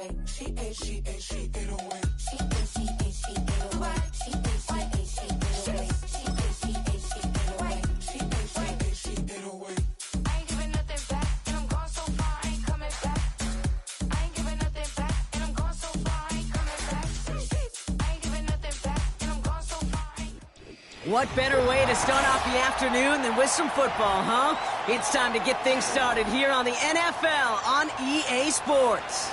What better way to start off the afternoon than with some football, huh? It's time to get things started here on the NFL on EA Sports.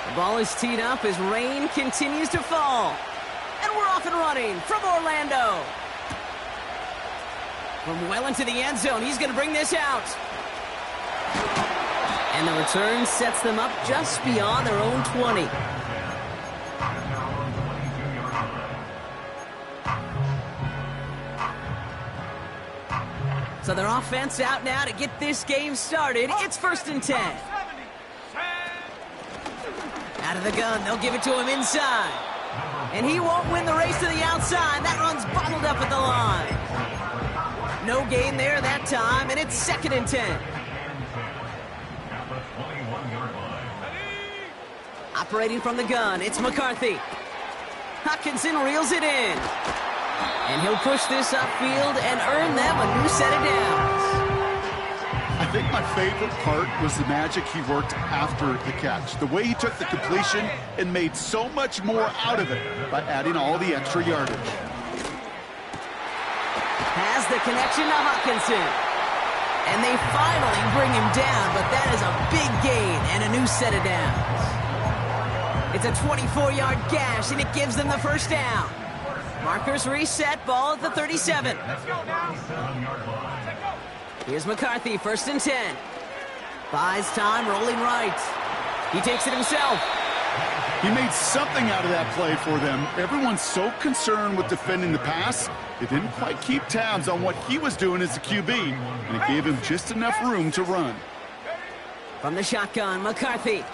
The ball is teed up as rain continues to fall. And we're off and running from Orlando. From well into the end zone, he's going to bring this out. And the return sets them up just beyond their own 20. So their offense out now to get this game started. It's 1st and 10. Out of the gun, they'll give it to him inside. And he won't win the race to the outside. That run's bottled up at the line. No gain there that time, and it's 2nd and 10. Operating from the gun, it's McCarthy. Hockenson reels it in. And he'll push this upfield and earn them a new set of downs. I think my favorite part was the magic he worked after the catch. The way he took the completion and made so much more out of it by adding all the extra yardage. Has the connection to Hockenson. And they finally bring him down, but that is a big gain and a new set of downs. It's a 24-yard gash, and it gives them the first down. Markers reset, ball at the 37. Here's McCarthy, 1st and 10. Buys time, rolling right. He takes it himself. He made something out of that play for them. Everyone's so concerned with defending the pass, they didn't quite keep tabs on what he was doing as a QB, and it gave him just enough room to run. From the shotgun, McCarthy.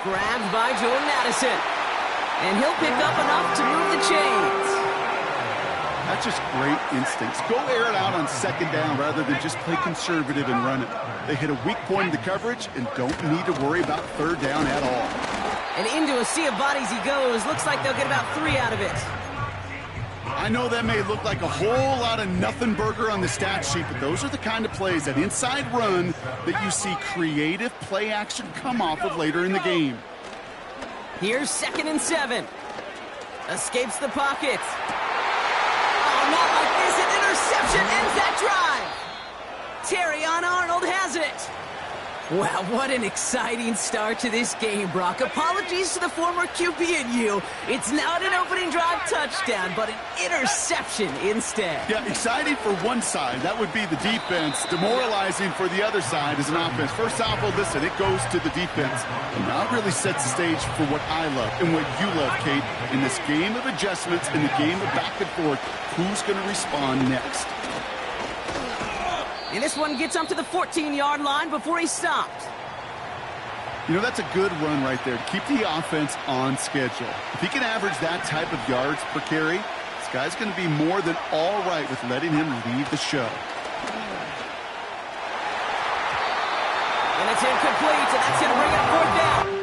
Grabbed by Jordan Addison. And he'll pick up enough to move the chains. That's just great instincts. Go air it out on 2nd down rather than just play conservative and run it. They hit a weak point in the coverage and don't need to worry about 3rd down at all. And into a sea of bodies he goes. Looks like they'll get about 3 out of it. I know that may look like a whole lot of nothing burger on the stat sheet, but those are the kind of plays, that inside run, that you see creative play action come off of later in the game. Here's 2nd and 7. Escapes the pocket. Oh, not like this. An interception ends that drive. Terry on Arnold has it. Wow, what an exciting start to this game, Brock. Apologies to the former QB and you. It's not an opening drive touchdown, but an interception instead. Yeah, exciting for one side. That would be the defense. Demoralizing for the other side as an offense. First off, well, listen, it goes to the defense. And now it really sets the stage for what I love and what you love, Kate. In this game of adjustments, in the game of back and forth, who's going to respond next? And this one gets up to the 14-yard line before he stopped. You know, that's a good run right there to keep the offense on schedule. If he can average that type of yards per carry, this guy's going to be more than all right with letting him lead the show. And it's incomplete, and that's going to bring up 4th down.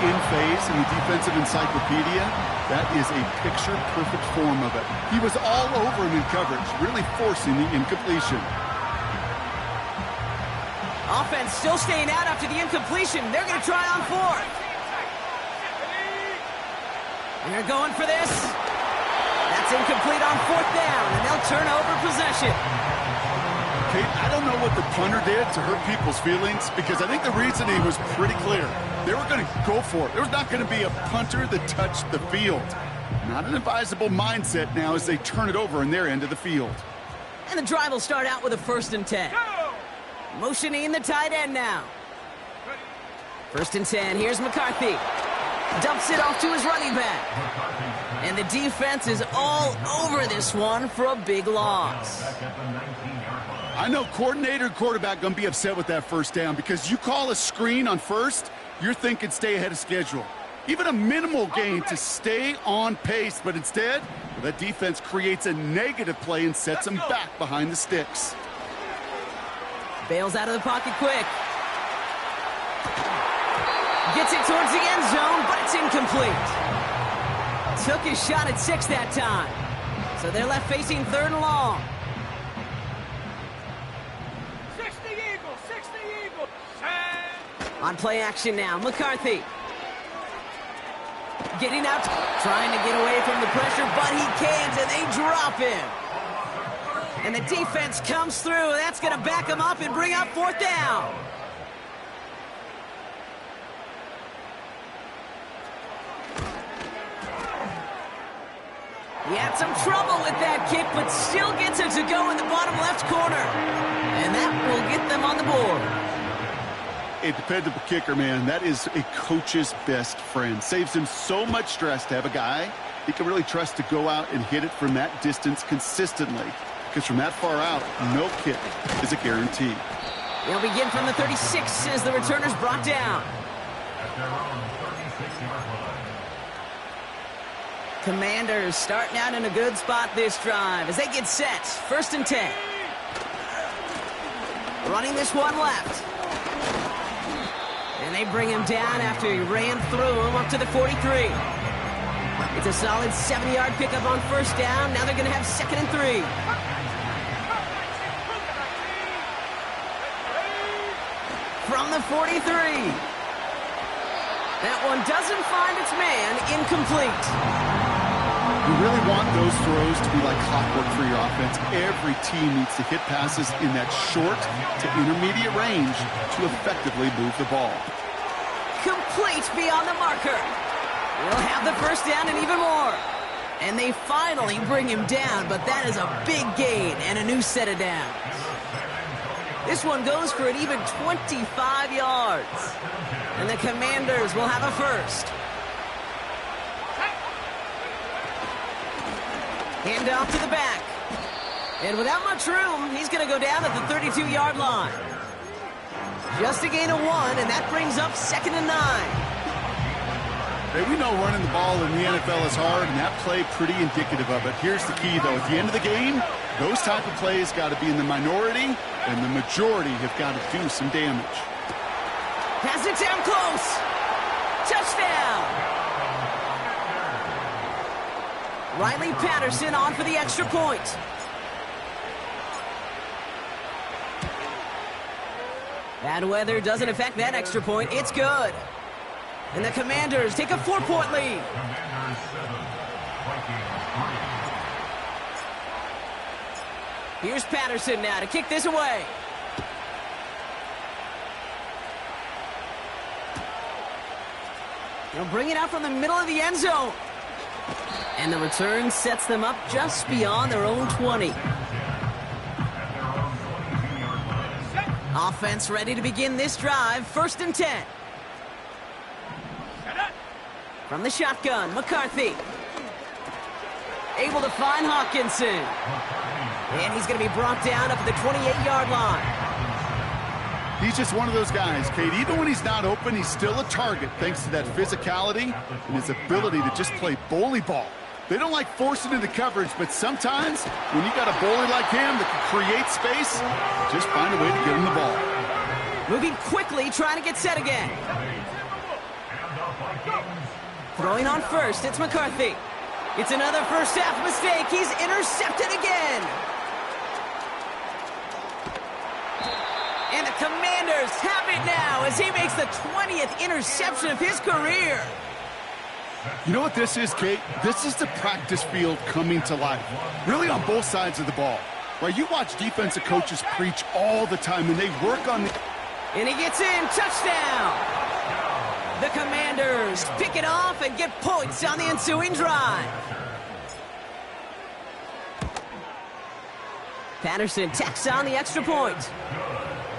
In phase in the defensive encyclopedia, that is a picture-perfect form of it. He was all over him in coverage, really forcing the incompletion. Offense still staying out after the incompletion. They're going to try on 4th. They're going for this. That's incomplete on 4th down, and they'll turn over possession. Kate, I don't know what the punter did to hurt people's feelings, because I think the reasoning was pretty clear. They were going to go for it. There was not going to be a punter that touched the field. Not an advisable mindset now as they turn it over in their end of the field. And the drive will start out with a 1st and 10. Motioning the tight end now. First and 10. Here's McCarthy. Dumps it off to his running back. And the defense is all over this one for a big loss. I know coordinator and quarterback going to be upset with that first down because you call a screen on first, you're thinking stay ahead of schedule. Even a minimal gain to stay on pace, but instead, that defense creates a negative play and sets them back behind the sticks. Bails out of the pocket quick. Gets it towards the end zone, but it's incomplete. Took his shot at 6 that time. So they're left facing 3rd and long. 60 Eagles. On play action now, McCarthy. Getting out, trying to get away from the pressure, but he can't, and they drop him. And the defense comes through. That's going to back him up and bring up 4th down. He had some trouble with that kick, but still gets it to go in the bottom left corner. And that will get them on the board. A dependable kicker, man. That is a coach's best friend. Saves him so much stress to have a guy he can really trust to go out and hit it from that distance consistently. Because from that far out, no kick is a guarantee. They'll begin from the 36 as the returner's brought down. Commanders starting out in a good spot this drive as they get set. 1st and 10. Running this one left. And they bring him down after he ran through him up to the 43. It's a solid 70-yard pickup on 1st down. Now they're going to have 2nd and 3. From the 43. That one doesn't find its man. Incomplete. You really want those throws to be like clockwork for your offense. Every team needs to hit passes in that short to intermediate range to effectively move the ball. Complete beyond the marker. We'll have the 1st down and even more. And they finally bring him down, but that is a big gain and a new set of downs. This one goes for an even 25 yards. And the Commanders will have a 1st. Hand off to the back. And without much room, he's going to go down at the 32-yard line. Just a gain of 1, and that brings up 2nd and 9. Hey, we know running the ball in the NFL is hard, and that play pretty indicative of it. Here's the key, though. At the end of the game, those type of plays got to be in the minority, and the majority have got to do some damage. Has it down close. Touchdown. Riley Patterson on for the extra point. Bad weather doesn't affect that extra point. It's good. And the Commanders take a 4-point lead. Here's Patterson now to kick this away. He'll bring it out from the middle of the end zone. And the return sets them up just beyond their own 20. Offense ready to begin this drive. 1st and 10. From the shotgun, McCarthy. Able to find Hawkinson. And he's going to be brought down up at the 28-yard line. He's just one of those guys, Kate. Even when he's not open, he's still a target thanks to that physicality and his ability to just play bully ball. They don't like forcing into coverage, but sometimes when you got a bully like him that can create space, just find a way to get him the ball. Moving quickly, trying to get set again. Throwing on 1st, it's McCarthy. It's another first half mistake. He's intercepted again. And the Commanders have it now as he makes the 20th interception of his career. You know what this is, Kate? This is the practice field coming to life. Really on both sides of the ball. Right? You watch defensive coaches preach all the time, and they work on the... And he gets in. Touchdown. The Commanders pick it off and get points on the ensuing drive. Patterson tacks on the extra point.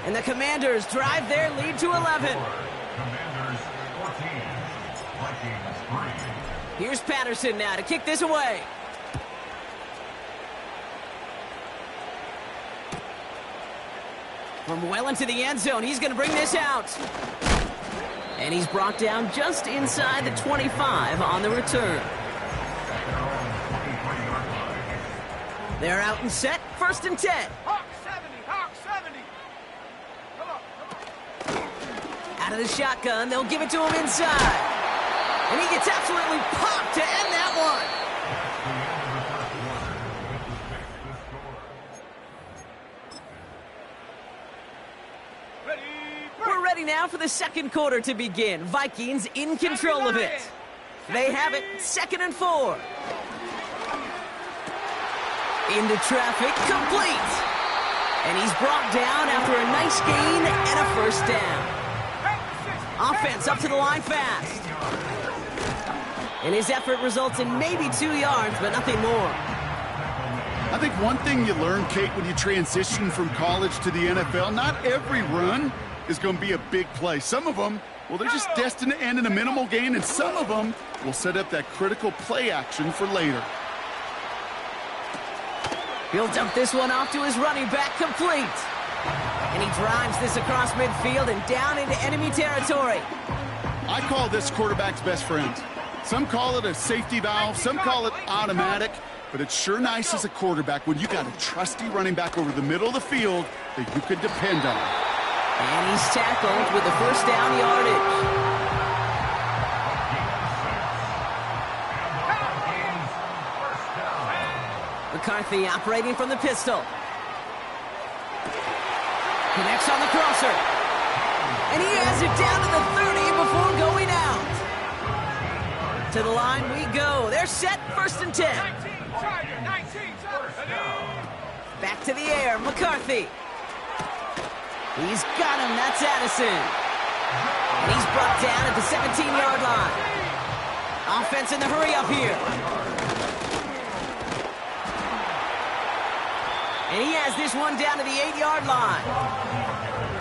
And the Commanders drive their lead to 11. Here's Patterson now to kick this away. From well into the end zone, he's going to bring this out. And he's brought down just inside the 25 on the return. They're out and set, 1st and 10. Hawk 70, Hawk 70. Come on. Out of the shotgun, they'll give it to him inside. And he gets absolutely popped to end that one. We're ready now for the second quarter to begin. Vikings in control of it. They have it, 2nd and 4. Into traffic, complete. And he's brought down after a nice gain and a 1st down. Offense up to the line fast. And his effort results in maybe 2 yards, but nothing more. I think one thing you learn, Kate, when you transition from college to the NFL, not every run is going to be a big play. Some of them, well, they're just destined to end in a minimal gain, and some of them will set up that critical play action for later. He'll dump this one off to his running back, complete. And he drives this across midfield and down into enemy territory. I call this quarterback's best friend. Some call it a safety valve, some call it automatic, but it's sure nice as a quarterback when you got a trusty running back over the middle of the field that you can depend on. And he's tackled with the 1st down yardage. McCarthy operating from the pistol. Connects on the crosser. And he has it down to the 30 before going out. To the line we go. They're set, 1st and 10. 19, Tiger, 19, Back to the air, McCarthy. He's got him, that's Addison. And he's brought down at the 17-yard line. Offense in the hurry up here. And he has this one down to the 8-yard line.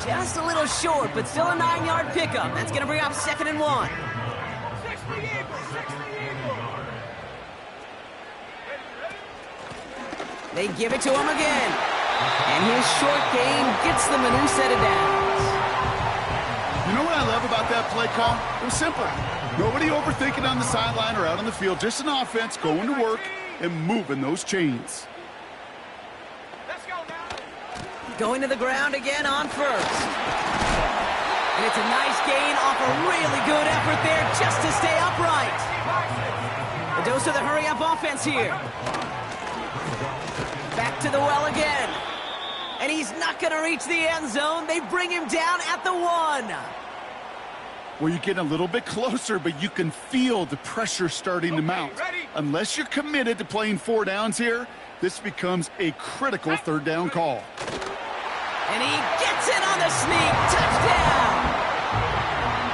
Just a little short, but still a 9-yard pickup. That's going to bring up 2nd and 1. 60 Eagles, 60 Eagles. They give it to him again. And his short gain gets them a new set of downs. You know what I love about that play call? It was simple. Nobody overthinking on the sideline or out on the field. Just an offense going to work and moving those chains. Let's go now. Going to the ground again on 1st. And it's a nice gain off a really good effort there just to stay upright. A dose of the hurry-up offense here. Back to the well again. And he's not going to reach the end zone. They bring him down at the 1. Well, you're getting a little bit closer, but you can feel the pressure starting to mount. Unless you're committed to playing 4 downs here, this becomes a critical 3rd down call. And he gets it on the sneak. Touchdown!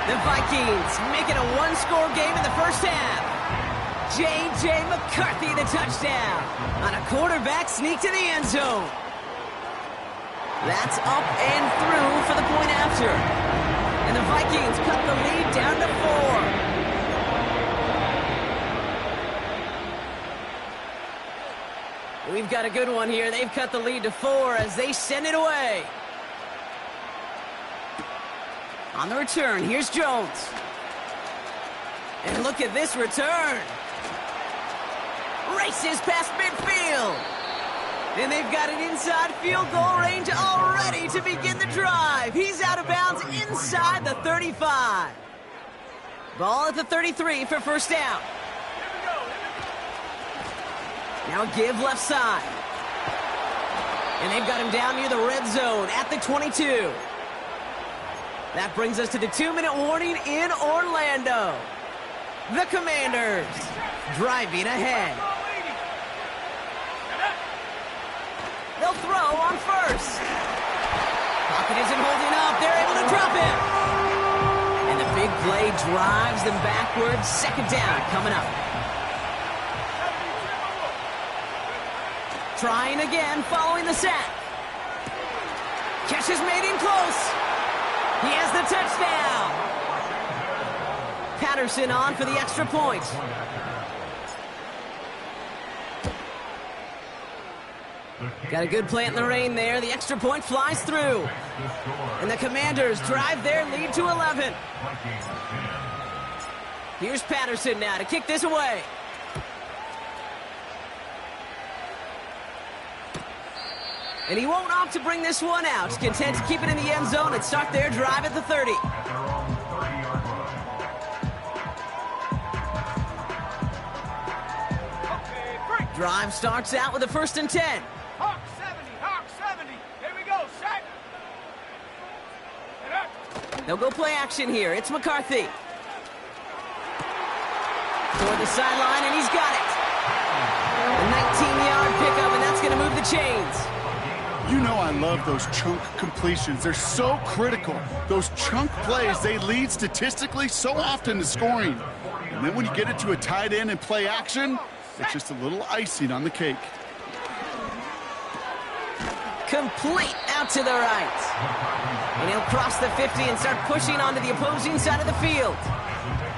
The Vikings make it a 1-score game in the 1st half. J.J. McCarthy the touchdown on a quarterback sneak to the end zone. That's up and through for the point after. And the Vikings cut the lead down to 4. We've got a good one here. They've cut the lead to 4 as they send it away. On the return, here's Jones. And look at this return. Races past midfield. And they've got an inside field goal range already to begin the drive. He's out of bounds inside the 35. Ball at the 33 for 1st down. Now a give left side. And they've got him down near the red zone at the 22. That brings us to the 2-minute warning in Orlando. The Commanders driving ahead. They'll throw on 1st. Pocket isn't holding up. They're able to drop him. And the big play drives them backwards. 2nd down coming up. Trying again following the sack. Catch is made in close. He has the touchdown. Patterson on for the extra point. Got a good plant in the rain there. The extra point flies through. And the Commanders drive their lead to 11. Here's Patterson now to kick this away. And he won't opt to bring this one out. Content to keep it in the end zone and start their drive at the 30. Drive starts out with a 1st and 10. Hawk 70, Hawk 70. Here we go, set. They'll go play action here. It's McCarthy. Toward the sideline, and he's got it. A 19-yard pickup, and that's going to move the chains. You know I love those chunk completions. They're so critical. Those chunk plays, they lead statistically so often to scoring. And then when you get it to a tight end and play action, it's just a little icing on the cake. Complete out to the right. And he'll cross the 50 and start pushing onto the opposing side of the field.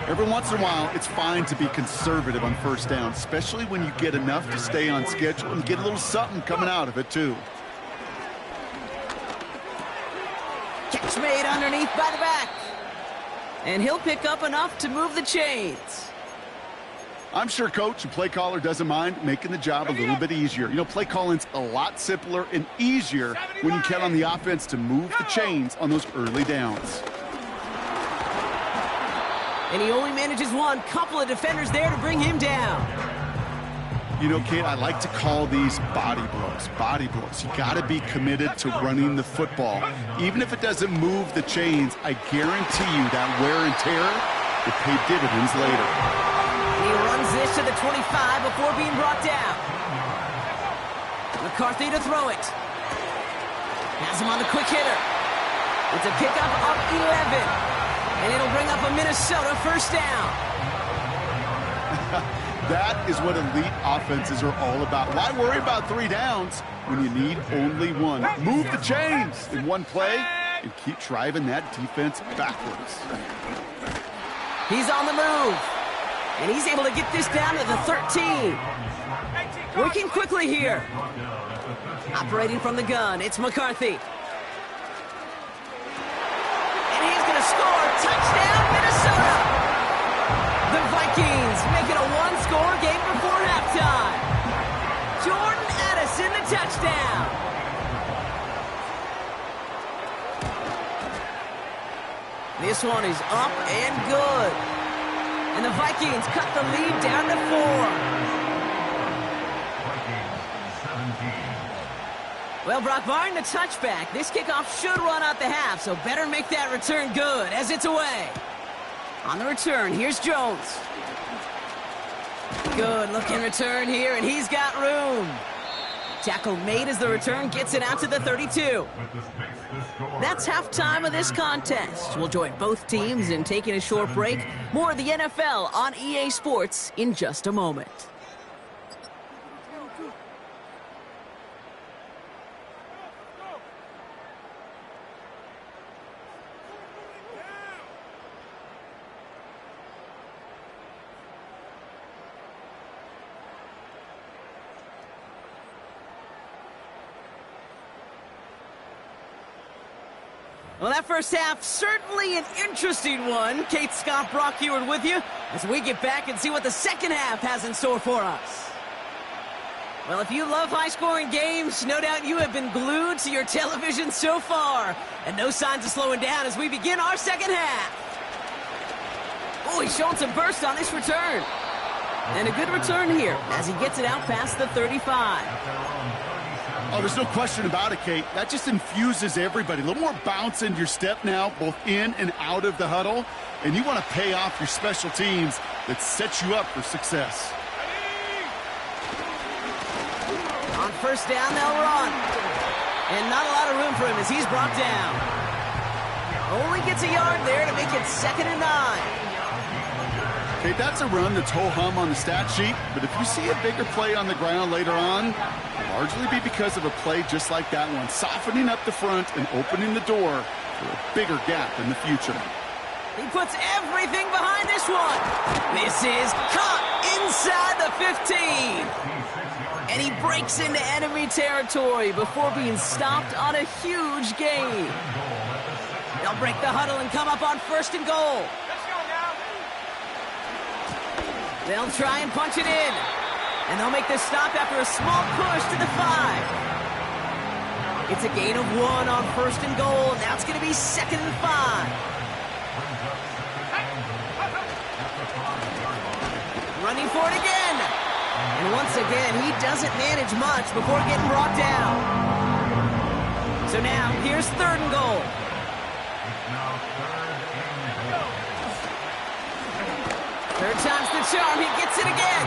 Every once in a while, it's fine to be conservative on 1st down, especially when you get enough to stay on schedule and get a little something coming out of it, too. Catch made underneath by the back. And he'll pick up enough to move the chains. I'm sure coach and play caller doesn't mind making the job a little bit easier. You know, play calling's a lot simpler and easier when you count on the offense to move the chains on those early downs. And he only manages one. Couple of defenders there to bring him down. You know, Kate, I like to call these body blows. Body blows. You got to be committed to running the football. Even if it doesn't move the chains, I guarantee you that wear and tear will pay dividends later. He runs this to the 25 before being brought down. McCarthy to throw it. Has him on the quick hitter. It's a pickup of 11. And it'll bring up a Minnesota 1st down. That is what elite offenses are all about. Why worry about 3 downs when you need only one? Move the chains in one play and keep driving that defense backwards. He's on the move. And he's able to get this down to the 13. Working quickly here. Operating from the gun, it's McCarthy. And he's going to score. Touchdown, Minnesota! The Vikings make it a one-score game before halftime. Jordan Addison, the touchdown. This one is up and good. And the Vikings cut the lead down to 4. Well, Brock, barring the touchback, this kickoff should run out the half, so better make that return good as it's away. On the return, here's Jones. Good looking return here, and he's got room. Tackle made as the return gets it out to the 32. That's halftime of this contest. We'll join both teams in taking a short break. More of the NFL on EA Sports in just a moment. Well, that first half, certainly an interesting one. Kate, Scott, Brock Heward with you as we get back and see what the second half has in store for us. Well, if you love high-scoring games, no doubt you have been glued to your television so far. And no signs of slowing down as we begin our second half. Oh, he's showing some burst on this return. And a good return here as he gets it out past the 35. Oh, there's no question about it, Kate. That just infuses everybody. A little more bounce in your step now, both in and out of the huddle. And you want to pay off your special teams that sets you up for success. On first down, they'll run. And not a lot of room for him as he's brought down. Only gets a yard there to make it 2nd and 9. Okay, that's a run that's ho-hum on the stat sheet, but if you see a bigger play on the ground later on, it'll largely be because of a play just like that one, softening up the front and opening the door for a bigger gap in the future. He puts everything behind this one. This is caught inside the 15. And he breaks into enemy territory before being stopped on a huge gain. They'll break the huddle and come up on 1st and goal. Let's go now. They'll try and punch it in. And they'll make the stop after a small push to the 5. It's a gain of 1 on 1st and goal. Now it's going to be 2nd and 5. Running for it again. And once again, he doesn't manage much before getting brought down. So now, here's 3rd and goal. Third time's the charm. He gets it again.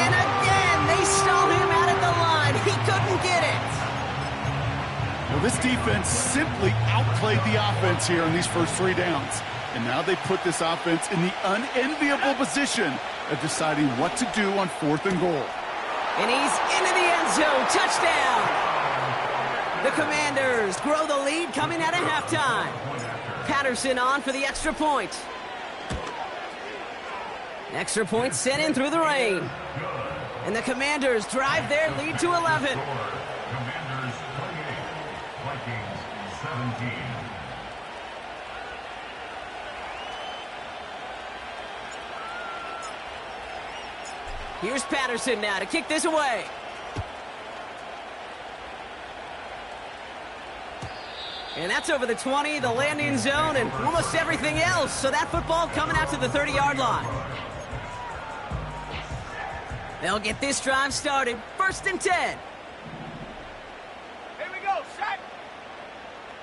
And again, they stall him out at the line. He couldn't get it. Well, this defense simply outplayed the offense here in these first 3 downs. And now they put this offense in the unenviable position of deciding what to do on 4th and goal. And he's into the end zone. Touchdown! The Commanders grow the lead coming out of halftime. Patterson on for the extra point. Extra point sent in through the rain. And the Commanders drive their lead to 11. Commanders 28, Vikings 17. Here's Patterson now to kick this away. And that's over the 20, the landing zone, and almost everything else. So that football coming out to the 30-yard line. They'll get this drive started. 1st and 10. Here we go, set.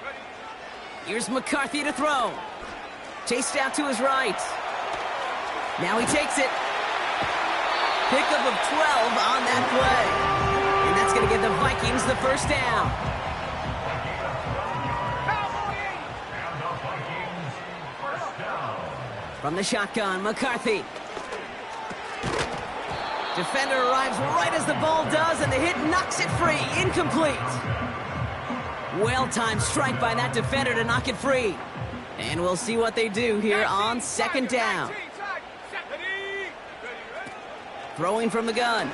Ready. Here's McCarthy to throw. Chased out to his right. Now he takes it. Pickup of 12 on that play. And that's going to give the Vikings the 1st down. From the shotgun, McCarthy. Defender arrives right as the ball does, and the hit knocks it free. Incomplete. Well-timed strike by that defender to knock it free. And we'll see what they do here on 2nd down. Throwing from the gun.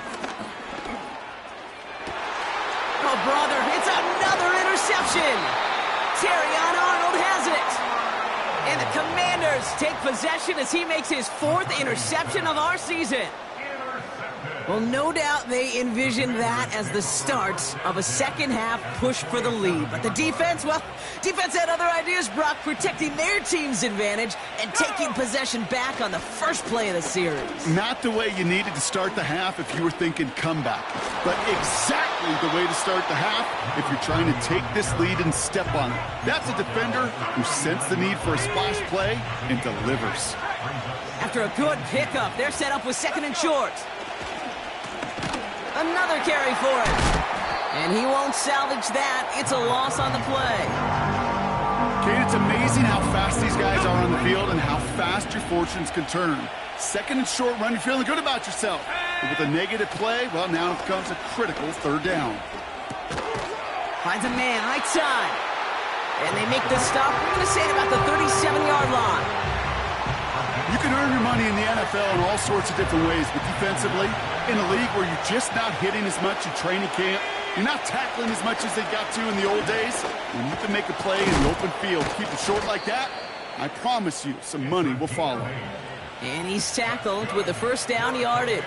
Oh, brother, it's another interception. Terrion Arnold has it. And the Commanders take possession as he makes his 4th interception of our season. Well, no doubt they envisioned that as the start of a second-half push for the lead. But the defense, well, defense had other ideas, Brock, protecting their team's advantage and taking possession back on the first play of the series. Not the way you needed to start the half if you were thinking comeback, but exactly the way to start the half if you're trying to take this lead and step on it. That's a defender who sensed the need for a splash play and delivers. After a good pickup, they're set up with 2nd and short. Another carry for it. And he won't salvage that. It's a loss on the play. Kate, it's amazing how fast these guys are on the field and how fast your fortunes can turn. 2nd and short run, you're feeling good about yourself. But with a negative play, well, now it becomes a critical 3rd down. Finds a man, right side. And they make the stop. We're going to say about the 37-yard line. You can earn your money in the NFL in all sorts of different ways, but defensively, in a league where you're just not hitting as much in training camp, you're not tackling as much as they got to in the old days, when you can make a play in the open field, keep it short like that, I promise you some money will follow. And he's tackled with the 1st down yardage.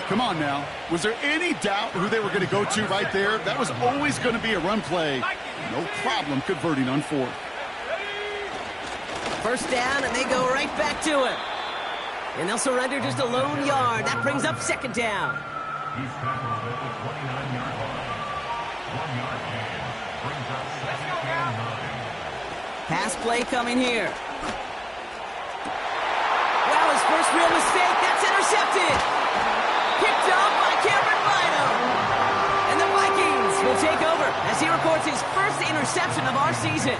Come on now. Was there any doubt who they were going to go to right there? That was always going to be a run play. No problem converting on 4th. 1st down, and they go right back to him. And they'll surrender just a lone yard. That brings up 2nd down. He's tackled at the 29-yard line. 1-yard gain. Brings up 2nd and 9. Pass play coming here. Wow, his first real mistake. That's intercepted. Picked up by Cameron Bynum. And the Vikings will take over as he records his first interception of our season.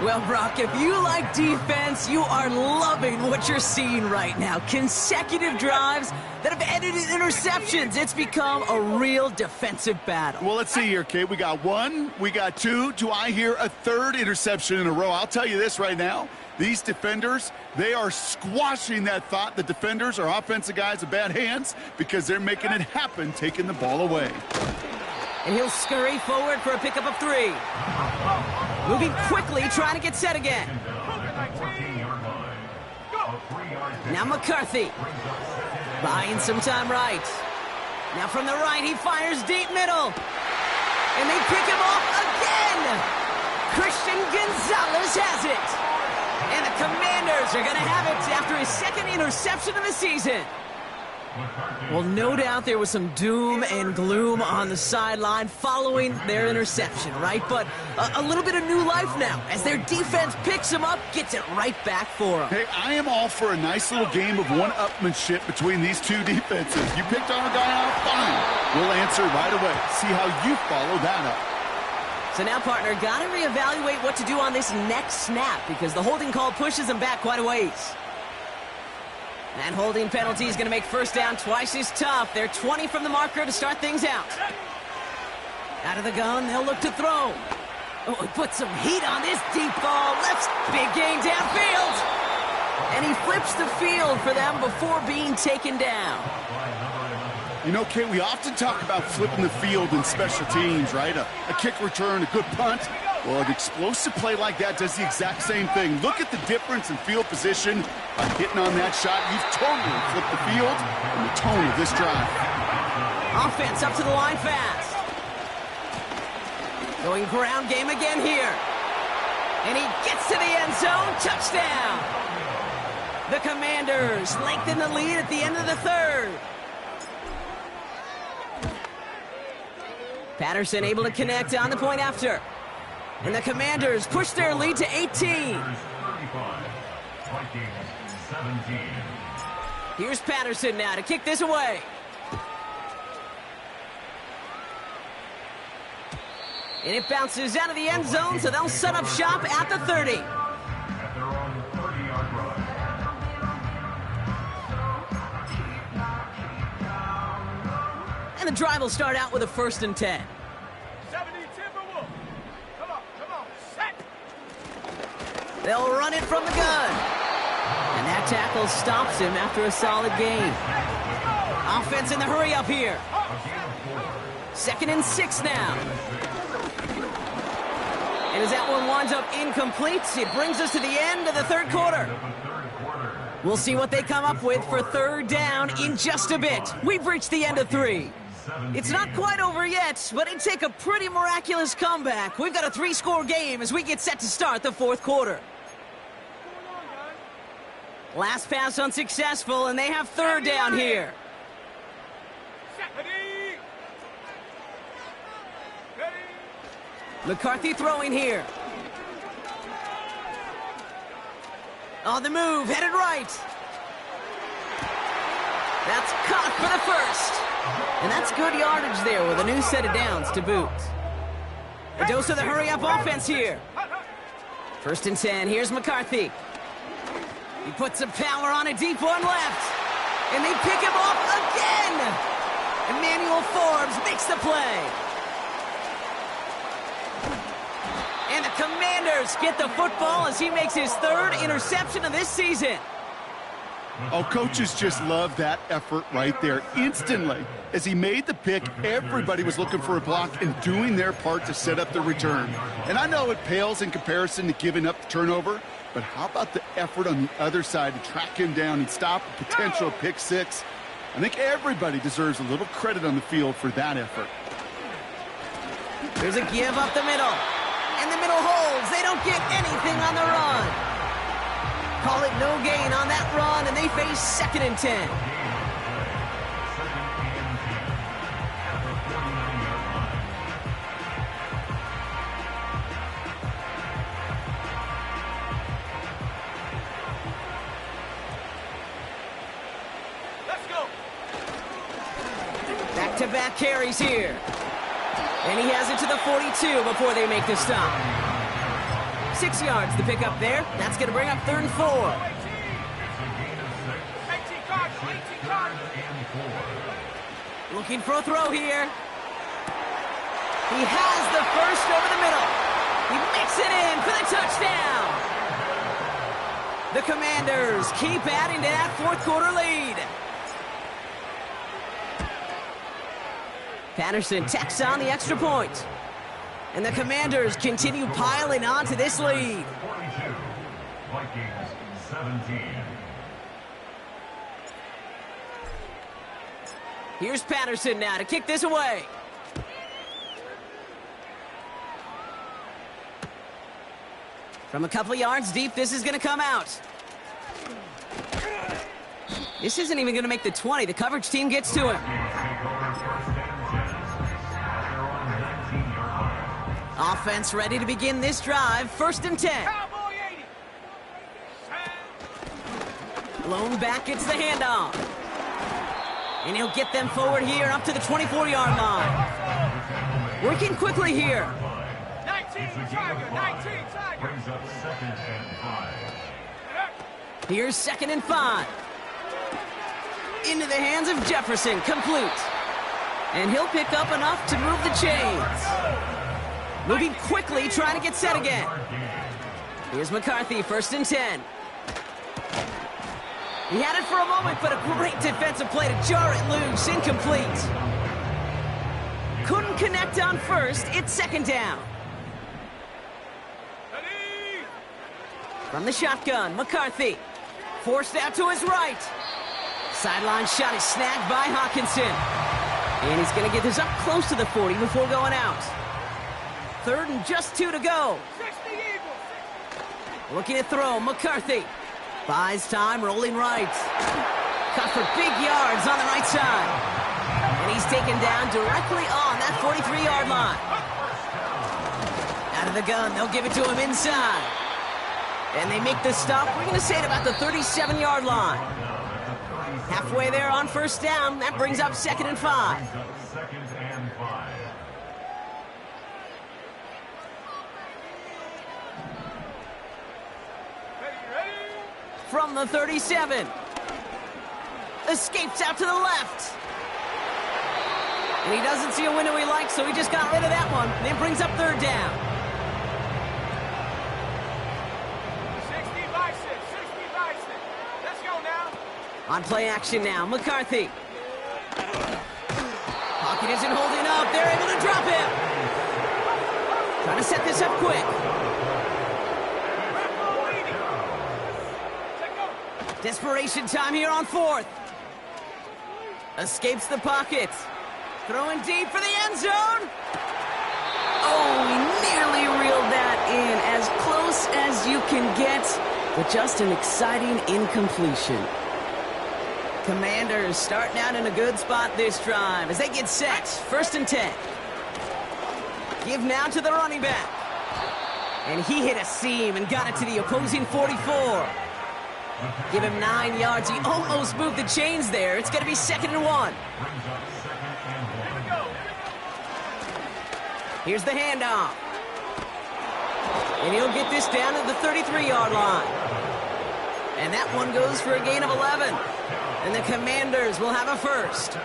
Well, Brock, if you like defense, you are loving what you're seeing right now. Consecutive drives that have ended in interceptions. It's become a real defensive battle. Well, let's see here, Kate. We got one, we got two. Do I hear a third interception in a row? I'll tell you this right now. These defenders, they are squashing that thought. The defenders are offensive guys with bad hands because they're making it happen, taking the ball away. And he'll scurry forward for a pickup of 3. Moving quickly, trying to get set again. Now McCarthy. Buying some time right. Now from the right, he fires deep middle. And they pick him off again. Christian Gonzalez has it. And the Commanders are going to have it after his second interception of the season. Well, no doubt there was some doom and gloom on the sideline following their interception, right? But a little bit of new life now as their defense picks them up, gets it right back for them. Hey, I am all for a nice little game of one-upmanship between these two defenses. You picked on a guy out, fine. We'll answer right away. See how you follow that up. So now, partner, got to reevaluate what to do on this next snap because the holding call pushes them back quite a ways. And holding penalty is going to make first down twice as tough. They're 20 from the marker to start things out. Out of the gun, they'll look to throw. Oh, he put some heat on this deep ball. Left big gain downfield. And he flips the field for them before being taken down. You know, Kate, we often talk about flipping the field in special teams, right? A kick return, a good punt. Well, an explosive play like that does the exact same thing. Look at the difference in field position by hitting on that shot. You've totally flipped the field and the tone of this drive. Offense up to the line fast. Going ground game again here. And he gets to the end zone. Touchdown. The Commanders lengthen the lead at the end of the third. Patterson able to connect on the point after. And the Commanders push their lead to 18. Here's Patterson now to kick this away. And it bounces out of the end zone, so they'll set up shop at the 30. And the drive will start out with a 1st and 10. 70 Timberwolves. Come on, set. They'll run it from the gun. And that tackle stops him after a solid gain. Offense in the hurry up here. 2nd and 6 now. And as that one winds up incomplete, it brings us to the end of the third quarter. We'll see what they come up with for 3rd down in just a bit. We've reached the end of 3. It's not quite over yet, but it'd take a pretty miraculous comeback. We've got a 3-score game as we get set to start the 4th quarter. Last pass unsuccessful, and they have 3rd down here. McCarthy throwing here. On the move, headed right. That's caught for the 1st. And that's good yardage there with a new set of downs to boot. A dose of the hurry-up offense here. 1st and 10, here's McCarthy. He puts some power on a deep one left. And they pick him off again. Emmanuel Forbes makes the play. And the Commanders get the football as he makes his 3rd interception of this season. Oh, coaches just love that effort right there. Instantly, as he made the pick, everybody was looking for a block and doing their part to set up the return. And I know it pales in comparison to giving up the turnover, but how about the effort on the other side to track him down and stop a potential pick 6? I think everybody deserves a little credit on the field for that effort. There's a give up the middle. And the middle holds. They don't get anything on the run. Call it no gain on that run, and they face 2nd and 10. Let's go. Back-to-back carries here. And he has it to the 42 before they make the stop. 6 yards to pick up there. That's going to bring up 3rd and 4. 18 Cardinal, 18 Cardinal. Looking for a throw here. He has the first over the middle. He makes it in for the touchdown. The Commanders keep adding to that 4th quarter lead. Patterson tacks on the extra point. And the Commanders continue piling on to this lead. 42, Vikings 17. Here's Patterson now to kick this away. From a couple of yards deep, this is going to come out. This isn't even going to make the 20. The coverage team gets to him. Offense ready to begin this drive. 1st and 10. Cowboy 80. Lone back gets the handoff. And he'll get them forward here up to the 24-yard line. Working quickly here. 19 Tiger, 19 Tiger. Brings up 2nd and 5. Here's 2nd and 5. Into the hands of Jefferson, complete. And he'll pick up enough to move the chains. Moving quickly, trying to get set again. Here's McCarthy, 1st and 10. He had it for a moment, but a great defensive play to jar it loose, incomplete. Couldn't connect on 1st, it's 2nd down. Ready. From the shotgun, McCarthy. Forced out to his right. Sideline shot is snagged by Hawkinson. And he's going to get this up close to the 40 before going out. 3rd and just 2 to go. 60 Eagles. Looking to throw, McCarthy. Buys time, rolling right. Cut for big yards on the right side. And he's taken down directly on that 43-yard line. Out of the gun, they'll give it to him inside. And they make the stop, we're going to say, at about the 37-yard line. Halfway there on 1st down, that brings up 2nd and 5. Brings up 2nd and 5. Ready. From the 37. Escapes out to the left. And he doesn't see a window he likes, so he just got rid of that one. And it brings up 3rd down. 60 by 6, 60 by 6. Let's go now. On play action now, McCarthy. Pocket isn't holding up. They're able to drop him. Trying to set this up quick. Desperation time here on 4th. Escapes the pocket. Throwing deep for the end zone. Oh, he nearly reeled that in. As close as you can get, but just an exciting incompletion. Commanders starting out in a good spot this drive as they get set. 1st and 10. Give now to the running back. And he hit a seam and got it to the opposing 44. Give him 9 yards. He almost moved the chains there. It's going to be 2nd and 1. Here's the handoff. And he'll get this down to the 33-yard line. And that one goes for a gain of 11. And the Commanders will have a 1st.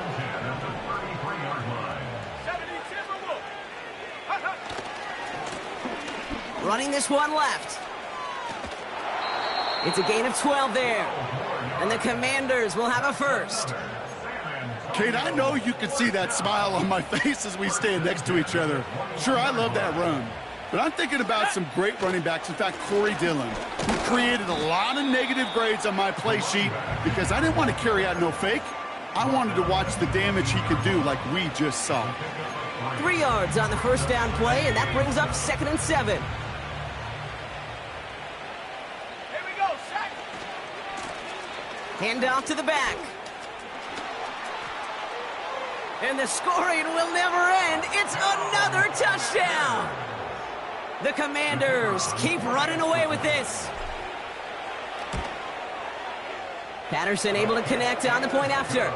70 Timberwolf. Running this one left. It's a gain of 12 there. And the Commanders will have a 1st. Kate, I know you can see that smile on my face as we stand next to each other. Sure, I love that run. But I'm thinking about some great running backs. In fact, Corey Dillon, who created a lot of negative grades on my play sheet because I didn't want to carry out no fake. I wanted to watch the damage he could do like we just saw. 3 yards on the 1st down play, and that brings up 2nd and 7. Here we go, set. Handoff to the back. And the scoring will never end. It's another touchdown. The Commanders keep running away with this. Patterson able to connect on the point after.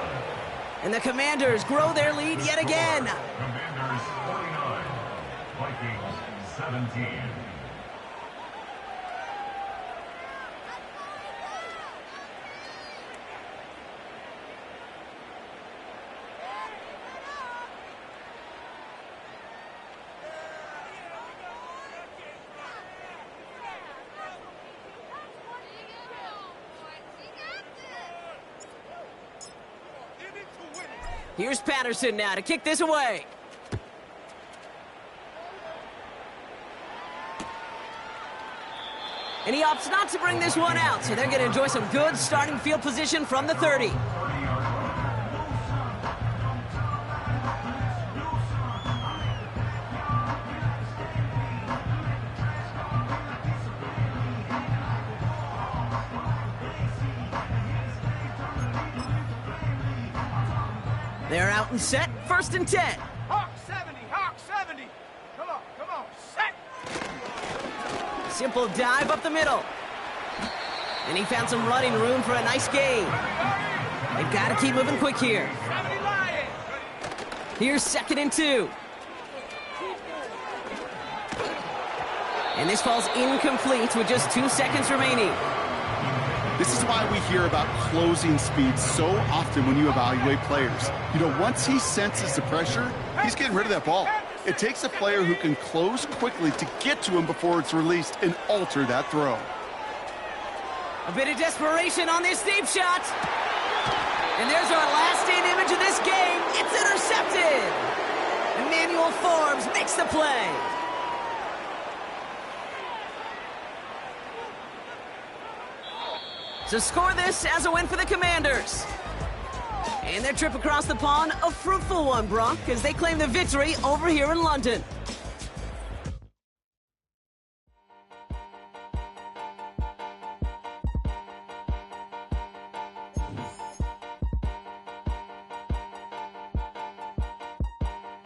And the Commanders grow their lead yet again. Commanders 49, Vikings 17. Here's Patterson now to kick this away. And he opts not to bring this one out, so they're going to enjoy some good starting field position from the 30. They're out and set, 1st and 10. Hawk 70, Hawk 70. Come on, set. Simple dive up the middle. And he found some running room for a nice gain. They've got to keep moving quick here. 70 Lion. Here's 2nd and 2. And this falls incomplete with just 2 seconds remaining. This is why we hear about closing speed so often when you evaluate players. You know, once he senses the pressure, he's getting rid of that ball. It takes a player who can close quickly to get to him before it's released and alter that throw. A bit of desperation on this deep shot. And there's our last-stand image of this game. It's intercepted. Emmanuel Forbes makes the play. So score this as a win for the Commanders. And their trip across the pond, a fruitful one, Brock, as they claim the victory over here in London.